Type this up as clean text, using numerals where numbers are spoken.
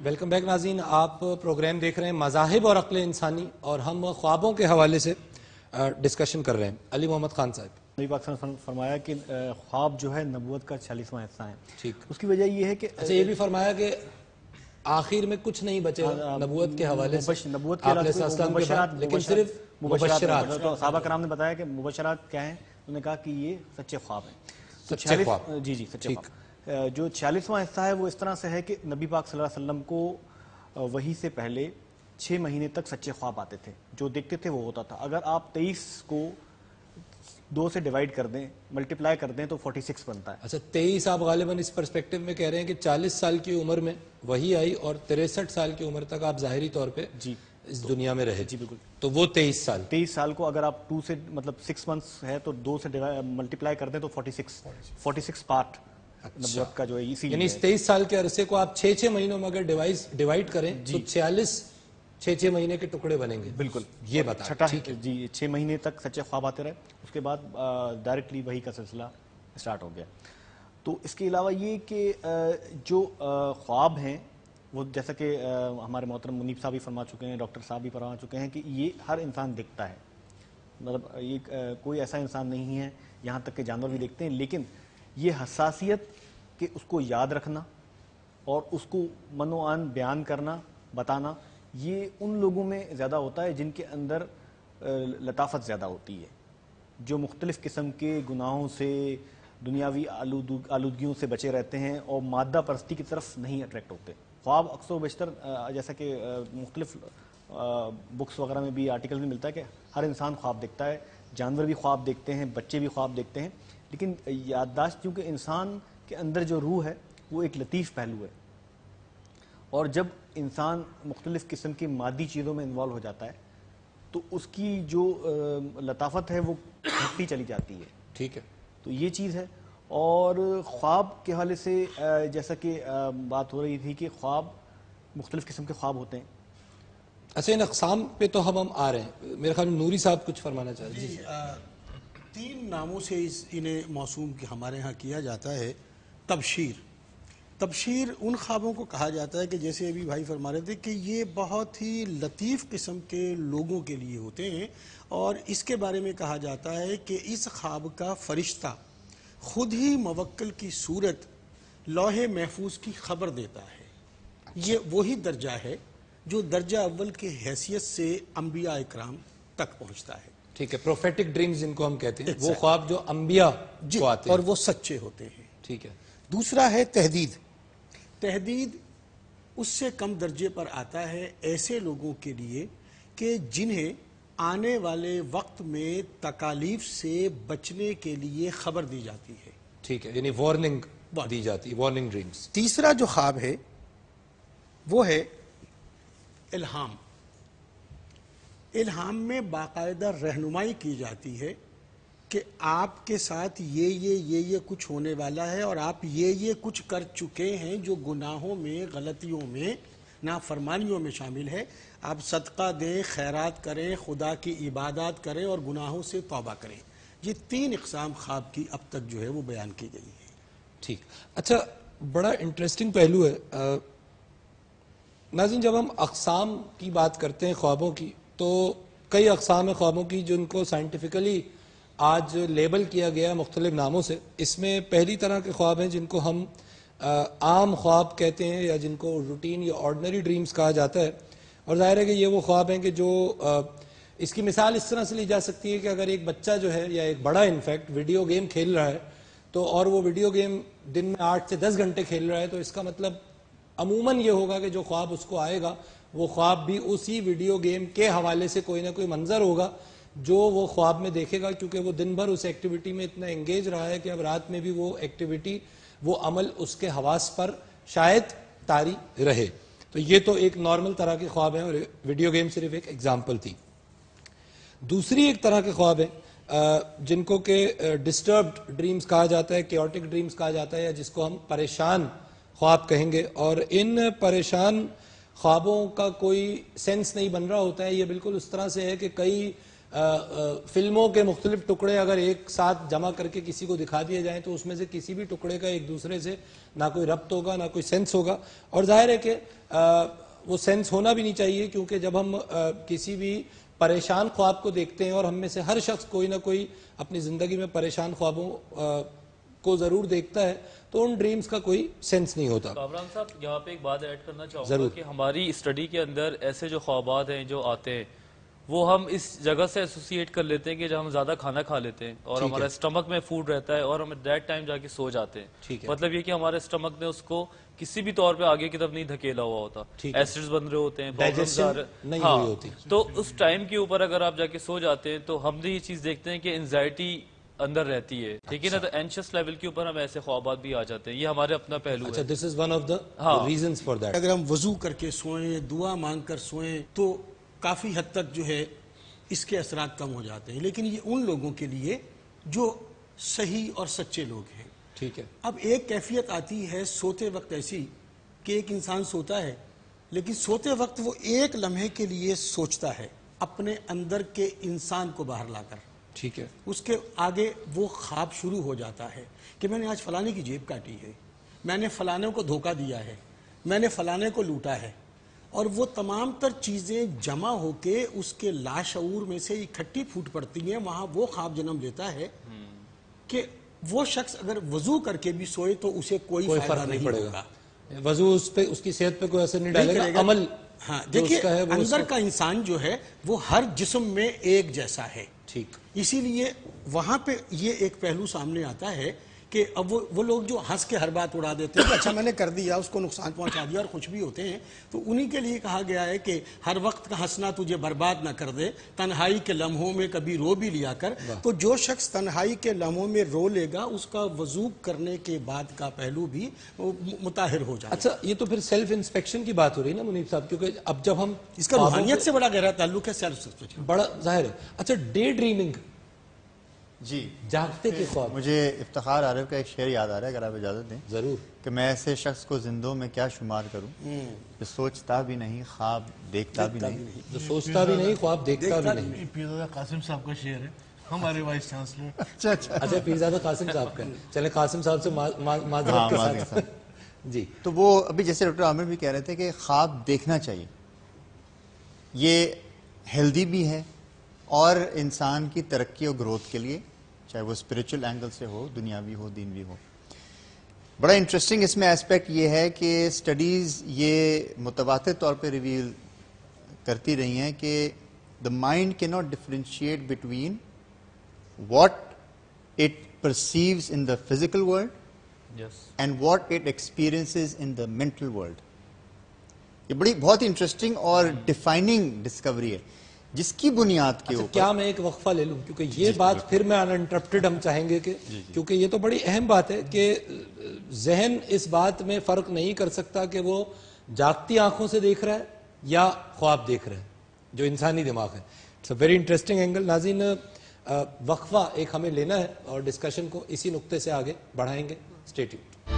Welcome back ناظرین، آپ programme دیکھ رہے ہیں مذاہب اور عقل انسانی، اور ہم خوابوں کے حوالے سے ڈسکشن کر رہے ہیں۔ علی محمد خان صاحب، نبی پاک صلی اللہ علیہ وسلم نے فرمایا کہ خواب جو ہے نبوت کا 46واں حصہ ہے۔ ٹھیک، اس کی وجہ یہ ہے کہ اچھا یہ بھی فرمایا کہ آخر میں کچھ نہیں بچے نبوت کے حوالے سے، نبوت کے لیکن صرف مبشرات۔ تو صحابہ کرام نے بتایا کہ مبشرات کیا ہیں، انہوں نے کہا کہ یہ سچے خواب ہیں۔ سچے خواب، جی سچے خواب۔ جو 46واں حصہ ہے وہ اس طرح سے ہے کہ نبی پاک صلی اللہ علیہ وسلم کو وحی سے پہلے 6 مہینے تک سچے خواب آتے تھے، جو دیکھتے تھے وہ ہوتا تھا۔ اگر آپ 23 کو 2 سے ڈیوائیڈ کر دیں، ملٹیپلائی کر دیں تو 46 بنتا ہے۔ اچھا 23 آپ غالباً اس پرسپیکٹو میں کہہ رہے ہیں کہ 40 سال کی عمر میں وہی آئی اور 63 سال کی عمر تک آپ ظاہری طور پہ اس دنیا میں رہے۔ جی بالکل، تو وہ 23 سال کو اگر آپ 2 سے مطلب 6 منتھس ہے تو 2 سے ملٹیپلائی کر دیں تو 46 پارٹ نبوت کا جو ہے اسی، یعنی اس 23 سال کے عرصے کو آپ 6 مہینوں میں اگر ڈیوائیڈ کریں تو 46 6 مہینے کے ٹکڑے بنیں گے۔ بالکل، یہ بتا چھٹا جی 6 مہینے تک سچے خواب آتے رہے، اس کے بعد ڈائریکٹلی وہی کا سلسلہ اسٹارٹ ہو گیا۔ تو اس کے علاوہ یہ کہ جو خواب ہیں وہ جیسا کہ ہمارے محترم منیب صاحب بھی فرما چکے ہیں، ڈاکٹر صاحب بھی فرما چکے ہیں کہ یہ ہر انسان دیکھتا ہے، مطلب یہ کوئی ایسا انسان نہیں ہے، یہاں تک کہ جانور بھی دیکھتے ہیں، لیکن یہ حساسیت کہ اس کو یاد رکھنا اور اس کو من و عن بیان کرنا، بتانا، یہ ان لوگوں میں زیادہ ہوتا ہے جن کے اندر لطافت زیادہ ہوتی ہے، جو مختلف قسم کے گناہوں سے، دنیاوی آلودگیوں سے بچے رہتے ہیں اور مادہ پرستی کی طرف نہیں اٹریکٹ ہوتے۔ خواب اکثر و بیشتر جیسا کہ مختلف بکس وغیرہ میں بھی آرٹیکل بھی ملتا ہے کہ ہر انسان خواب دیکھتا ہے، جانور بھی خواب دیکھتے ہیں، بچے بھی خواب دیکھتے ہیں، لیکن یادداشت کیونکہ انسان کے اندر جو روح ہے وہ ایک لطیف پہلو ہے، اور جب انسان مختلف قسم کی مادی چیزوں میں انوالو ہو جاتا ہے تو اس کی جو لطافت ہے وہ گھٹتی چلی جاتی ہے۔ ٹھیک ہے، تو یہ چیز ہے۔ اور خواب کے حوالے سے جیسا کہ بات ہو رہی تھی کہ خواب مختلف قسم کے خواب ہوتے ہیں۔ اچھا ان اقسام پہ تو ہم آ رہے ہیں، میرے خیال میں نوری صاحب کچھ فرمانا چاہ رہے ہیں۔ 3 ناموں سے انہیں موسوم ہمارے ہاں کیا جاتا ہے۔ تبشیر ان خوابوں کو کہا جاتا ہے کہ جیسے ابھی بھائی فرما رہے تھے کہ یہ بہت ہی لطیف قسم کے لوگوں کے لیے ہوتے ہیں، اور اس کے بارے میں کہا جاتا ہے کہ اس خواب کا فرشتہ خود ہی موکل کی صورت لوح محفوظ کی خبر دیتا ہے۔ یہ وہی درجہ ہے جو درجہ اول کے حیثیت سے انبیاء اکرام تک پہنچتا ہے۔ ٹھیک ہے، پروفیٹک ڈریمز جن کو ہم کہتے ہیں، وہ خواب جو انبیاء کو آتے ہیں اور وہ سچے ہوتے ہیں۔ ٹھیک ہے۔ دوسرا ہے تحدید اس سے کم درجے پر آتا ہے ایسے لوگوں کے لیے کہ جنہیں آنے والے وقت میں تکالیف سے بچنے کے لیے خبر دی جاتی ہے۔ ٹھیک ہے، یعنی وارننگ دی جاتی ہے، وارننگ ڈریمز۔ تیسرا جو خواب ہے وہ ہے الہام میں باقاعدہ رہنمائی کی جاتی ہے کہ آپ کے ساتھ یہ کچھ ہونے والا ہے، اور آپ یہ کچھ کر چکے ہیں جو گناہوں میں، غلطیوں میں، نافرمانیوں میں شامل ہے۔ آپ صدقہ دیں، خیرات کریں، خدا کی عبادات کریں اور گناہوں سے توبہ کریں۔ یہ 3 اقسام خواب کی اب تک جو ہے وہ بیان کی گئی ہے۔ ٹھیک، اچھا بڑا انٹرسٹنگ پہلو ہے ناظرین، جب ہم اقسام کی بات کرتے ہیں خوابوں کی تو کئی اقسام ہیں خوابوں کی جن کو سائنٹیفکلی آج لیبل کیا گیا ہے مختلف ناموں سے۔ اس میں پہلی طرح کے خواب ہیں جن کو ہم عام خواب کہتے ہیں، یا جن کو روٹین یا آرڈنری ڈریمز کہا جاتا ہے، اور ظاہر ہے کہ یہ وہ خواب ہیں کہ جو اس کی مثال اس طرح سے لی جا سکتی ہے کہ اگر ایک بچہ جو ہے، یا ایک بڑا انفیکٹ ویڈیو گیم کھیل رہا ہے تو، اور وہ ویڈیو گیم دن میں 8 سے 10 گھنٹے کھیل رہا ہے، تو اس کا مطلب عموماً یہ ہوگا کہ جو خواب اس کو آئے گا وہ خواب بھی اسی ویڈیو گیم کے حوالے سے کوئی نہ کوئی منظر ہوگا جو وہ خواب میں دیکھے گا، کیونکہ وہ دن بھر اس ایکٹیویٹی میں اتنا انگیج رہا ہے کہ اب رات میں بھی وہ ایکٹیویٹی، وہ عمل اس کے حواس پر شاید طاری رہے۔ تو یہ تو ایک نارمل طرح کے خواب ہیں، اور ویڈیو گیم صرف ایک ایگزامپل تھی۔ دوسری ایک طرح کے خواب ہیں جن کو کہ ڈسٹربڈ ڈریمز کہا جاتا ہے، کیوٹک ڈریمز کہا جاتا ہے، یا جس کو ہم پریشان خواب کہیں گے، اور ان پریشان خوابوں کا کوئی سینس نہیں بن رہا ہوتا ہے۔ یہ بالکل اس طرح سے ہے کہ کئی فلموں کے مختلف ٹکڑے اگر ایک ساتھ جمع کر کے کسی کو دکھا دیے جائیں تو اس میں سے کسی بھی ٹکڑے کا ایک دوسرے سے نہ کوئی ربط ہوگا نہ کوئی سینس ہوگا. اور ظاہر ہے کہ وہ سینس ہونا بھی نہیں چاہیے, کیونکہ جب ہم کسی بھی پریشان خواب کو دیکھتے ہیں, اور ہم میں سے ہر شخص کوئی نہ کوئی اپنی زندگی میں پریشان خوابوں کو ضرور دیکھتا ہے, تو ان ڈریمز کا کوئی سینس نہیں ہوتا. کامران صاحب یہاں پہ ایک بات ایڈ کرنا چاہوں گا کہ ہماری اسٹڈی کے اندر ایسے جو خوابات ہیں جو آتے ہیں وہ ہم اس جگہ سے ایسوسیٹ کر لیتے ہیں کہ جب ہم زیادہ کھانا کھا لیتے ہیں اور ہمارے اسٹمک میں فوڈ رہتا ہے اور ہم دیٹ ٹائم جا کے سو جاتے ہیں. مطلب یہ کہ ہمارے اسٹمک نے اس کو کسی بھی طور پہ آگے کی طرف نہیں دھکیلا ہوا ہوتا, ایسڈز بن رہے ہوتے ہیں, تو اس ٹائم کے اوپر اگر آپ جا کے سو جاتے ہیں تو ہم نے یہ چیز دیکھتے ہیں کہ انزائٹی اندر رہتی ہے, ٹھیک ہے نا, تو اینشیس لیول کے اوپر ہم ایسے خوابات بھی آ جاتے ہیں. یہ ہمارے اپنا پہلو ہے. This is one of the reasons for that. اگر ہم وضو کر کے سوئیں, دعا مانگ کر سوئیں تو کافی حد تک جو ہے اس کے اثرات کم ہو جاتے ہیں, لیکن یہ ان لوگوں کے لیے جو صحیح اور سچے لوگ ہیں. ٹھیک ہے. اب ایک کیفیت آتی ہے سوتے وقت ایسی کہ ایک انسان سوتا ہے لیکن سوتے وقت وہ ایک لمحے کے لیے سوچتا ہے اپنے اندر کے انسان کو باہر لا کر. ٹھیک ہے. اس کے آگے وہ خواب شروع ہو جاتا ہے کہ میں نے آج فلانے کی جیب کاٹی ہے, میں نے فلانے کو دھوکہ دیا ہے, میں نے فلانے کو لوٹا ہے, اور وہ تمام تر چیزیں جمع ہو کے اس کے لاشعور میں سے اکٹھی پھوٹ پڑتی ہیں. وہاں وہ خواب جنم لیتا ہے کہ وہ شخص اگر وضو کر کے بھی سوئے تو اسے کوئی فائدہ نہیں پڑے گا. وضو اس پہ اس کی صحت پہ کوئی اثر نہیں ڈالے گا. عمل ہاں دیکھیے, اندر کا انسان جو ہے وہ ہر جسم میں ایک جیسا ہے. ٹھیک. اسی لیے وہاں پہ یہ ایک پہلو سامنے آتا ہے کہ اب وہ لوگ جو ہنس کے ہر بات اڑا دیتے ہیں کہ اچھا میں نے کر دیا, اس کو نقصان پہنچا دیا, اور خوش بھی ہوتے ہیں, تو انہی کے لیے کہا گیا ہے کہ ہر وقت کا ہنسنا تجھے برباد نہ کر دے, تنہائی کے لمحوں میں کبھی رو بھی لیا کر. تو جو شخص تنہائی کے لمحوں میں رو لے گا اس کا وضو کرنے کے بعد کا پہلو بھی مطہر ہو جائے. اچھا, یہ تو پھر سیلف انسپیکشن کی بات ہو رہی ہے نا منیب صاحب, کیونکہ اب جب ہم اس کا روحانیت سے بڑا گہرا تعلق ہے سیلف انسپیکشن, بڑا ظاہر ہے. اچھا, ڈے ڈریمنگ, جی, جاگتے کے خواب. مجھے افتخار عارف کا ایک شعر یاد آ رہا ہے, اگر آپ اجازت دیں. ضرور. کہ میں ایسے شخص کو زندوں میں کیا شمار کروں جو سوچتا بھی نہیں, خواب دیکھتا بھی نہیں. جو سوچتا بھی نہیں, خواب دیکھتا بھی نہیں. پیرزادہ قاسم صاحب کا شعر ہے, ہمارے وائس چانسلر. اچھا, پیرزادہ قاسم صاحب کا. چلے قاسم صاحب سے معذرت کے ساتھ. جی, تو وہ ابھی جیسے ڈاکٹر عامر بھی کہہ رہے تھے کہ خواب دیکھنا چاہیے, یہ ہیلدی بھی ہے اور انسان کی ترقی اور گروتھ کے لیے, چاہے وہ اسپریچل اینگل سے ہو, دنیاوی ہو, دینوی ہو. بڑا انٹرسٹنگ اس میں ایسپیکٹ یہ ہے کہ سٹڈیز یہ متواتر طور پہ ریویل کرتی رہی ہیں کہ the mind cannot differentiate between what it perceives in the physical world and what it experiences in the mental world. یہ بہت ہی انٹرسٹنگ اور ڈیفائننگ ڈسکوری ہے جس کی بنیاد کے اوپر. کیا میں ایک وقفہ لے لوں, کیونکہ یہ بات پھر میں انٹرپٹڈ ہم چاہیں گے کہ کیونکہ یہ تو بڑی اہم بات ہے کہ ذہن اس بات میں فرق نہیں کر سکتا کہ وہ جاگتی آنکھوں سے دیکھ رہا ہے یا خواب دیکھ رہا ہے, جو انسانی دماغ ہے. It's a very interesting angle. ناظرین, وقفہ ایک ہمیں لینا ہے اور ڈسکشن کو اسی نقطے سے آگے بڑھائیں گے. Stay tuned.